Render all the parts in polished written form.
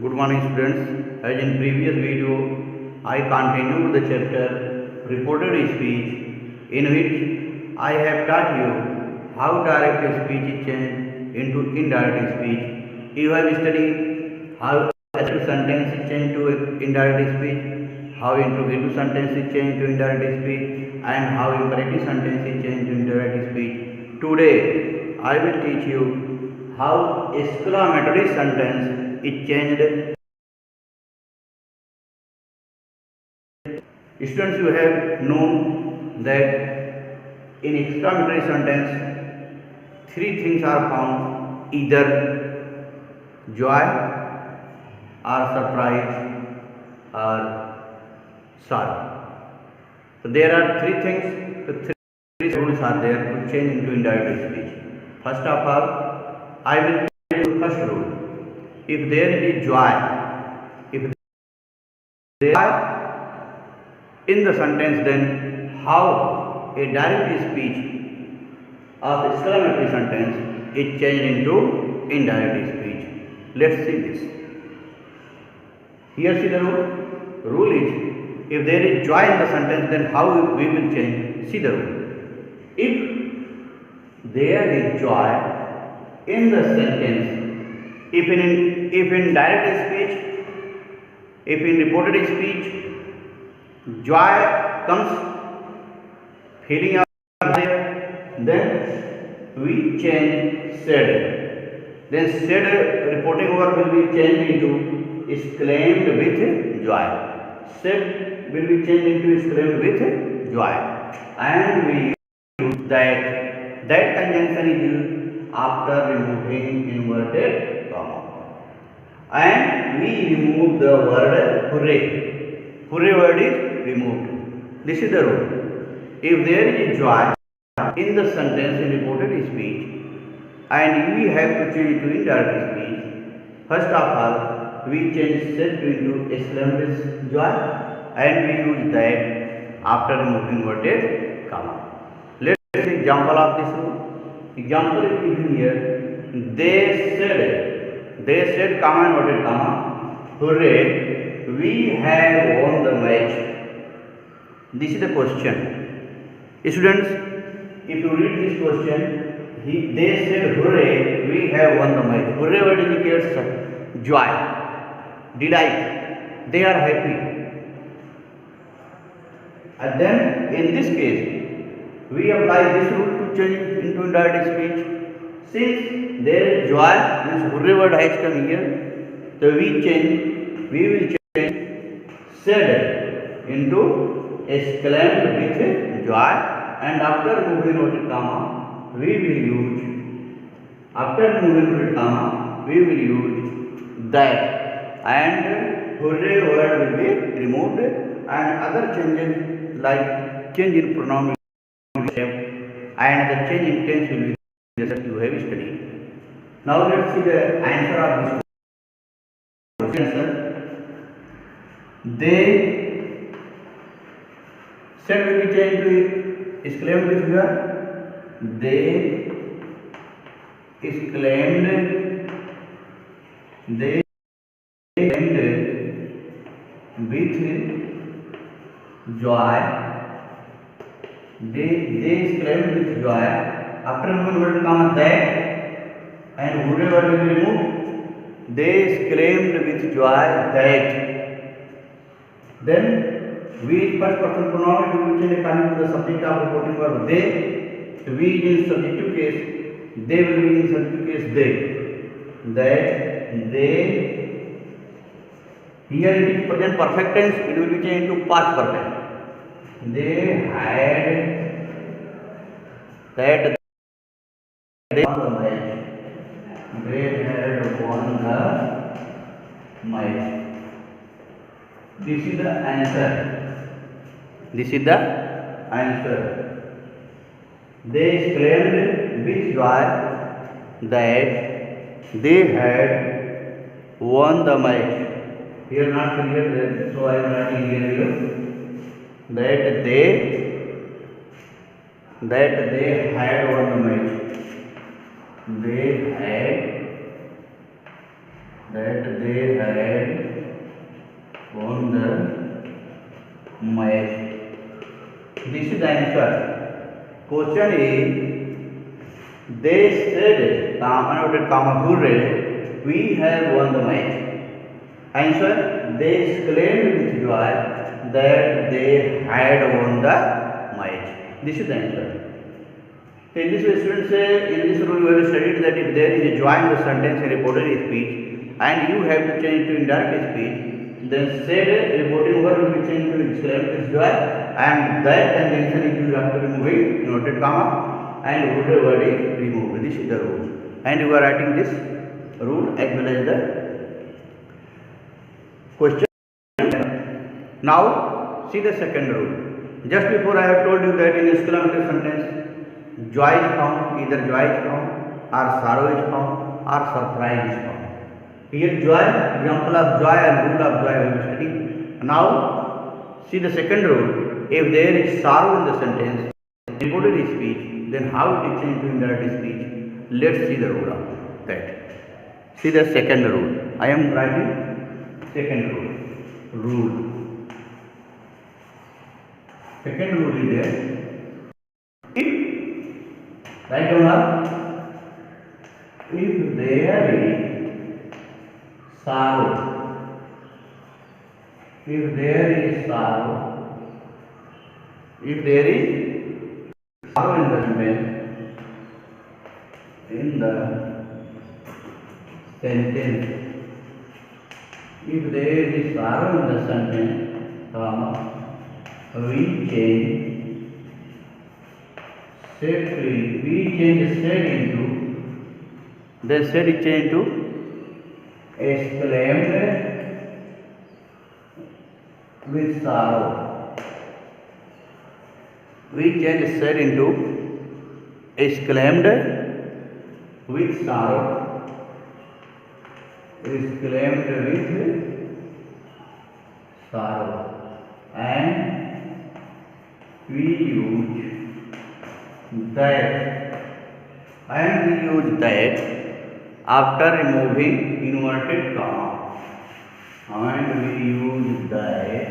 Good morning students. As in previous video, I continued the chapter reported speech in which I have taught you how direct speech is changed into indirect speech. You have studied how a sentence is changed to indirect speech, how interrogative sentence is changed to indirect speech, and how imperative sentence is changed to indirect speech. Today, I will teach you how exclamatory sentence is changed. Students, you have known that in exclamatory sentence, three things are found: either joy, or surprise, or sorrow. So there are three things. The three rules are there to change into indirect speech. First of all, I will tell you the first rule. If there is joy, if there is in the sentence, then how a direct speech of exclamatory sentence is changed into indirect speech. Let's see this. Here see the rule. Rule is, if there is joy in the sentence, then how we will change? See the rule. If there is joy in the sentence, if in direct speech, if in reported speech, joy comes, feeling of there, then we change said. Then said reporting verb will be changed into exclaimed with joy. Said will be changed into exclaimed with joy, and we use that conjunction is used after removing inverted comma, and we remove the word hooray. Hooray word is removed. This is the rule. If there is joy in the sentence in reported speech and we have to change to indirect speech, first of all we change said into exclaimed with joy, and we use that after removing inverted comma. Let's see example of this rule. Example is given here. They said comma inverted comma, hooray, we have won the match. This is the question. Students, if you read this question, they said hooray, we have won the match. Hooray word indicates joy, delight. They are happy. And then in this case, we apply this rule to change into indirect speech. Since there is joy, means hooray word has come here, so we will change said into exclaimed with joy, and after moving inverted comma we will use that, and hooray word will be removed, and other changes like change in pronoun and the change in tense will be just you have studied. Now let's see the answer of this question. They said will be changed to exclaimed with joy. They exclaimed with joy. They exclaimed with joy. After moving word comma that, and hooray word will be removed. They exclaimed with joy that. Then we first person pronoun will be changed according to the subject of reporting verb they. We in subjective case, they will be in subjective case they. That they. Here it is present perfect tense. It will be changed to past perfect. They had that they won the match. They had won the match. This is the answer. This is the answer. They exclaimed with joy that they had won the match. Here not clear, so I am writing here that they had won the match. They had that they had won the match. This is the answer. Question is, they said, hooray, we have won the match. Answer, they exclaimed with joy that they had won the match. This is the answer. In this way, students, in this rule we have studied that if there is a joy in the sentence in reported speech and you have to change to indirect speech, then said reporting word will be changed to exclaimed with joy, and that conjunction is used after removing inverted comma and ordered word is removed. This is the rule, and you are writing this rule as well as the question. Now see the second rule. Just before I have told you that in exclamatory sentence joy is found, either joy is found or sorrow is found or surprise is found. Here joy, example of joy and rule of joy we will study. Now see the second rule. If there is sorrow in the sentence reported speech, then how it is changed to indirect speech? Let's see the rule of that. See the second rule. I am writing second rule. Second rule is there. If, write down now, if there is sorrow, if there is sorrow in the sentence, if there is sorrow in the sentence, we change said into, then said is changed to exclaimed with sorrow. We change said into exclaimed with sorrow. Exclaimed with sorrow, and we use that after removing inverted comma, and we use that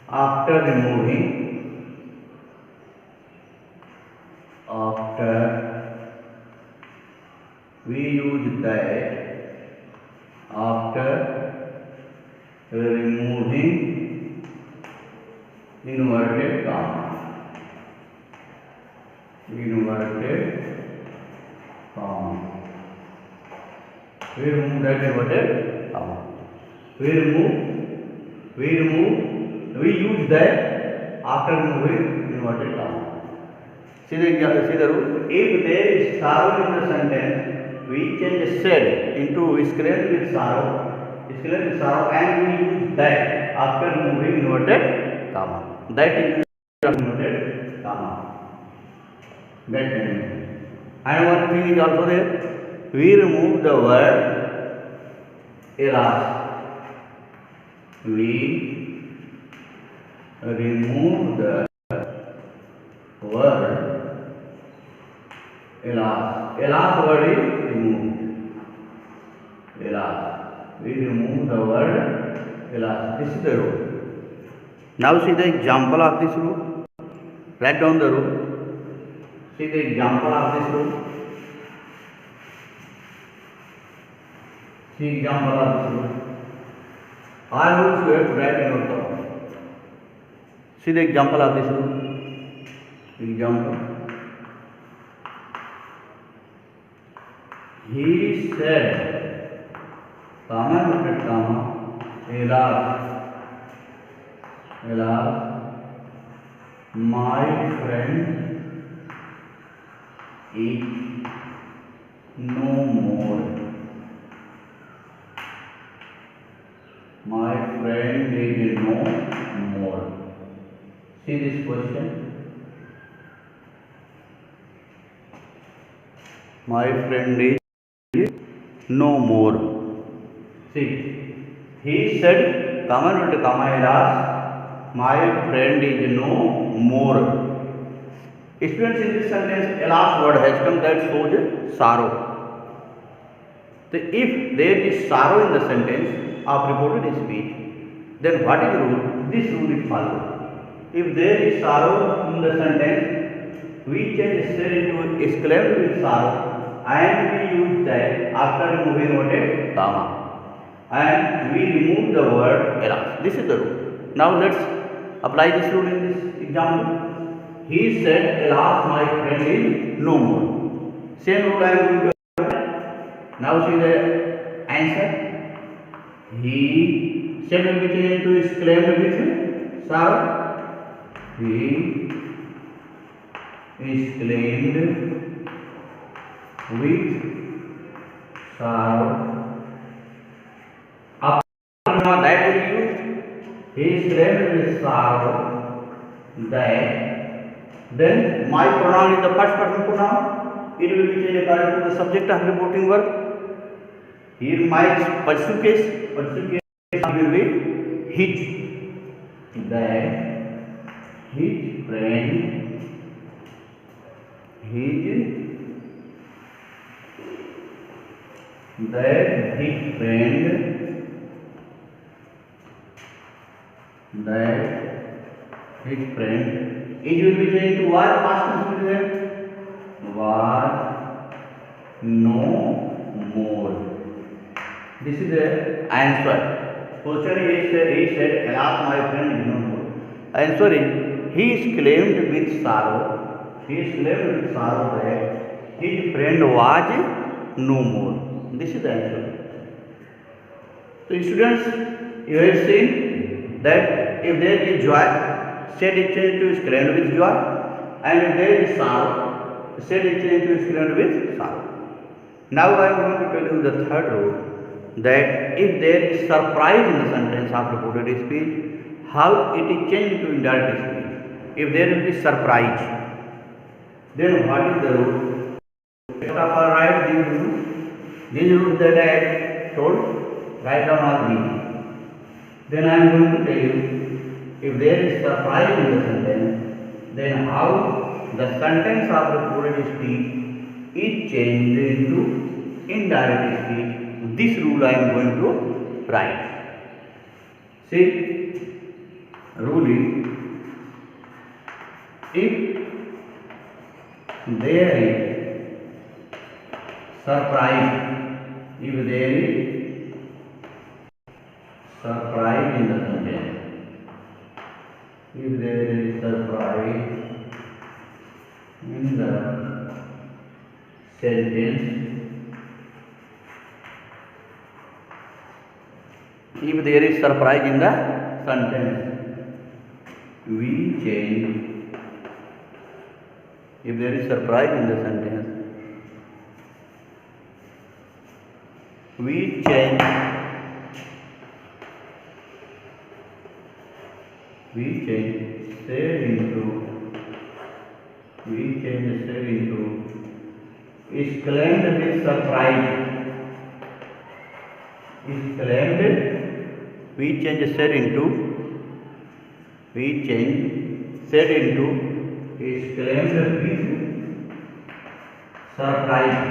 after removing inverted comma. We remove that inverted comma. We use that after removing inverted comma. See the rule. If there is sorrow in the sentence, we change said into exclaimed with sorrow, and we use that after removing inverted comma. That is inverted comma. That means. And one thing is also there. We remove the word alas. We remove the word alas. Alas word is removed. Alas. We remove the word alas. This is the rule. Now see the example of this rule. Write down the rule. See the example of this rule. See example of this rule. All rules you have to write in your column. See the example of this rule. Example. He said, comma, alas, my friend is no more. My friend is no more. See this question. My friend is no more. See, he said, comma, alas, my friend is no more. Students, in this sentence, alas word has come, that shows sorrow. So if there is sorrow in the sentence of reported speech, then what is the rule? This rule is followed. If there is sorrow in the sentence, we change said into exclaimed with sorrow and we use that after removing what is comma. And we remove the word alas. This is the rule. Now let's apply this rule in this example. He said, alas, my friend is no more. Same rule I am going to apply. Now see the answer. He said will be changed to exclaimed with sorrow. He exclaimed with sorrow. After that will be used. He exclaimed with sorrow that. Then my pronoun is the first person pronoun. It will be changed according to the subject of reporting verb. Here my pursuit case will be his. That his friend, that his friend, it will be changed to what? Past tense was no more. This is the answer. Question he said, alas, my friend is no more. Answer is, he exclaimed with sorrow. He exclaimed with sorrow that his friend was no more. This is the answer. So, students, you have seen that if there is joy, said it changed to exclaimed with joy, and if there is sorrow, said it changed to exclaimed with sorrow. Now I am going to tell you the third rule, that if there is surprise in the sentence of reported speech, how it is changed to indirect speech. If there will be surprise, then what is the rule? First of all, write these rules that I have told, write down all these. Then I am going to tell you, if there is surprise in the sentence, then how the sentence of reported speech is changed into indirect speech. This rule I am going to write. See, rule is, if there is surprise, if there is surprise in the sentence, if there is surprise in the sentence, if there is surprise in the sentence, we change. If there is surprise in the sentence, we change. We change said into. We change said into exclaimed with surprise. Exclaimed. We change said into. We change said into exclaimed with surprise.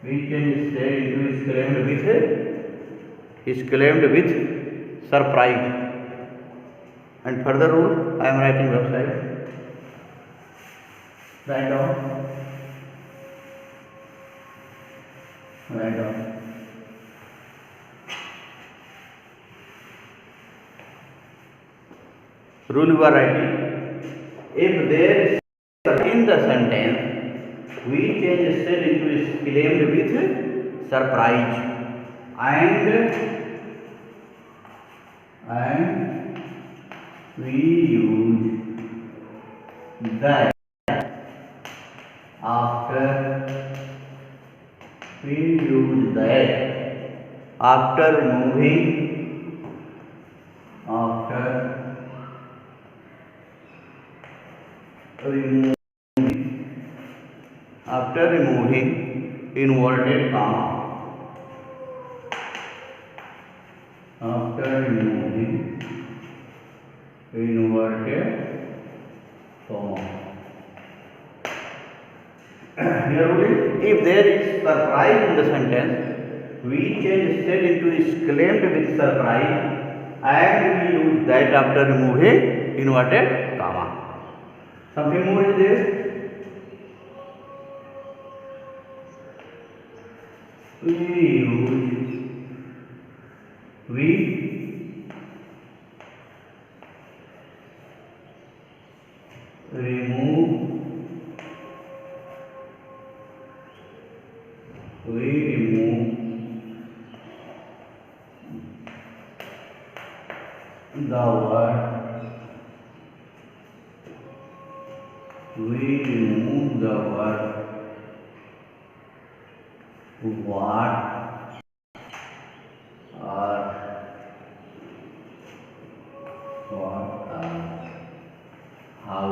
We change said into exclaimed with surprise. And further rule I am writing website. Write down. Write down. Rule you are writing. If there is in the sentence, we change said into exclaimed with surprise, and we use that after. We use that after removing inverted comma. After removing inverted comma. Here rule is, if there is surprise in the sentence, we change said into is claimed with surprise and we use that after removing inverted comma. Something more is there. We remove the word what or how,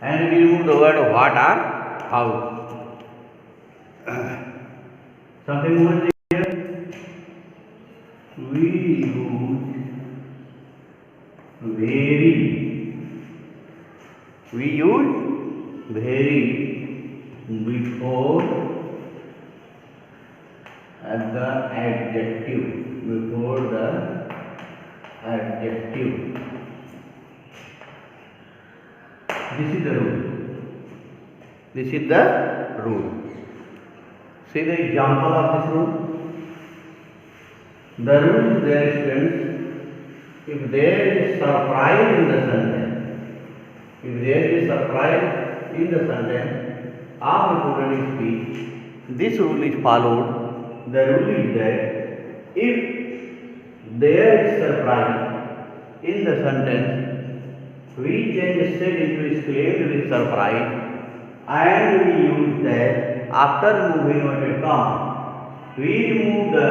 and we remove the word what or how. Something more is here. We use very before the adjective. This is the rule. See the example of this rule. The rule is there, students. If there is surprise in the sentence, after reported speech, this rule is followed. The rule is that if there is surprise in the sentence, we change said into is claimed with surprise and we use that after removing inverted comma. We remove the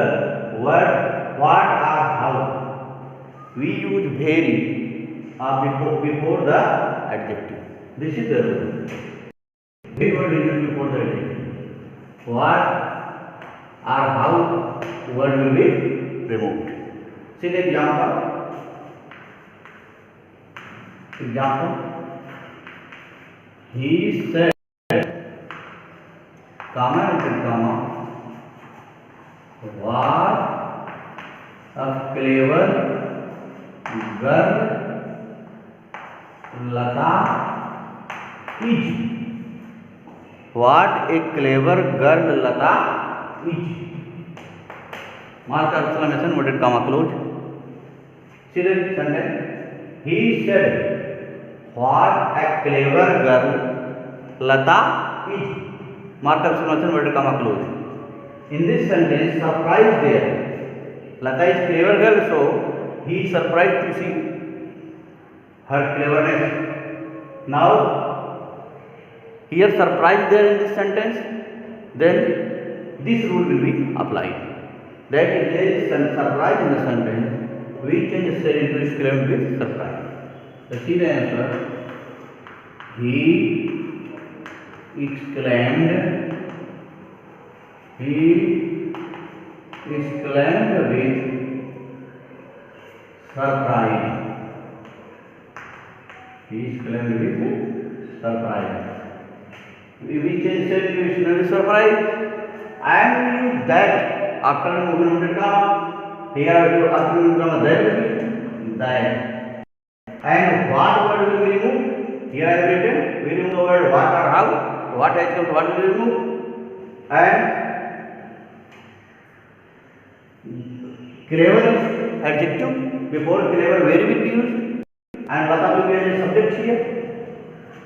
word what or how. We use very before the adjective. This is the rule. Very word is used before the adjective. What or how word will be removed. See the example. He said, comma, what a clever girl Lata is. What a clever girl Lata is. Mark exclamation, inverted comma close. See the sentence. He said, what a clever girl Lata is. Mark exclamation, inverted comma close. In this sentence, surprise there. Lata is clever girl, so he is surprised to see her cleverness. Now, here surprise there in this sentence, then this rule will be applied. That if there is surprise in the sentence, we change said into is claimed with surprise. Let's see the answer. He exclaimed with surprise. We change said into is surprise and we use that after moving comma. Here after moving comma that will be that. And what word will be removed? Here I have written, we remove the word what or how. What has come to what will be removed? And clever is adjective. Before clever, where will be used? And Lata will be as a subject here.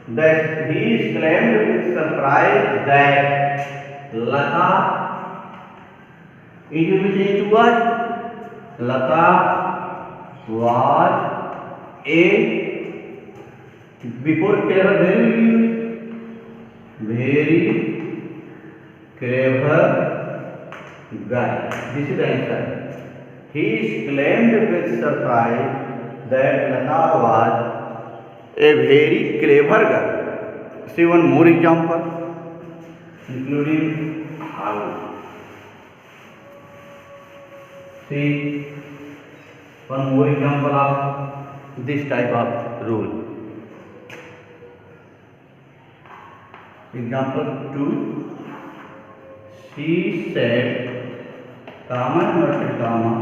That he is claimed with surprise that Lata, it will be changed to what? Lata was a, before clever, where will be used? Very clever guy. This is the answer. He is claimed with surprise that Lata was a very clever girl. See one more example, including how. See one more example of this type of rule. Example 2. She said, comma inverted comma,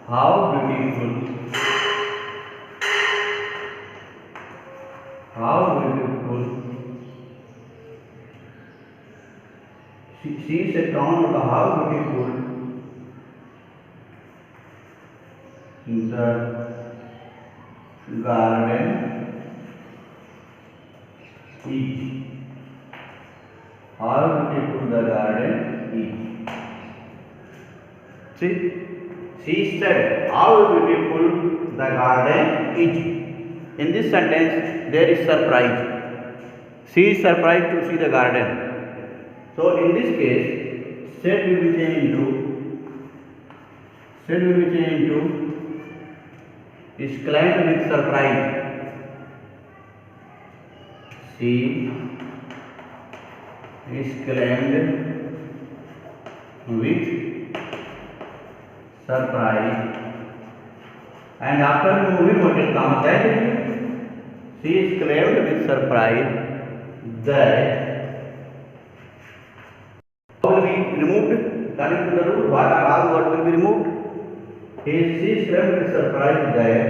how beautiful, how beautiful. She said, comma inverted, how beautiful the garden is. How beautiful the garden is. See, she said, how beautiful the garden is. In this sentence, there is surprise. She is surprised to see the garden. So, in this case, said will be changed to exclaimed with surprise. She exclaimed with surprise, and after removing inverted comma, that she exclaimed with surprise that will be removed. According to the rule, what will be removed? She exclaimed with surprise that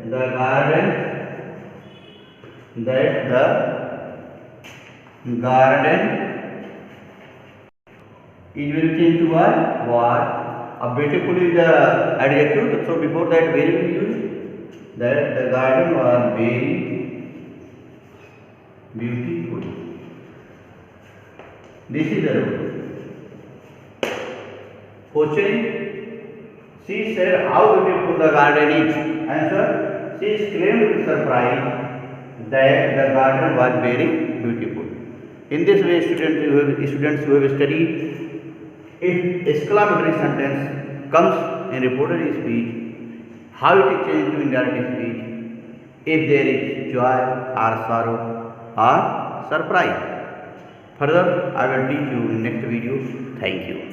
the garden is will change to what? Beautiful is the adjective, so before that very will be used. That the garden was very beautiful. This is the rule. Question. She said, how beautiful the garden is. Answer. She exclaimed with surprise that the garden was very beautiful. In this way, students who have studied, if exclamatory sentence comes in reported speech, how it is changed to indirect speech, if there is joy or sorrow or surprise. Further, I will teach you in next video. Thank you.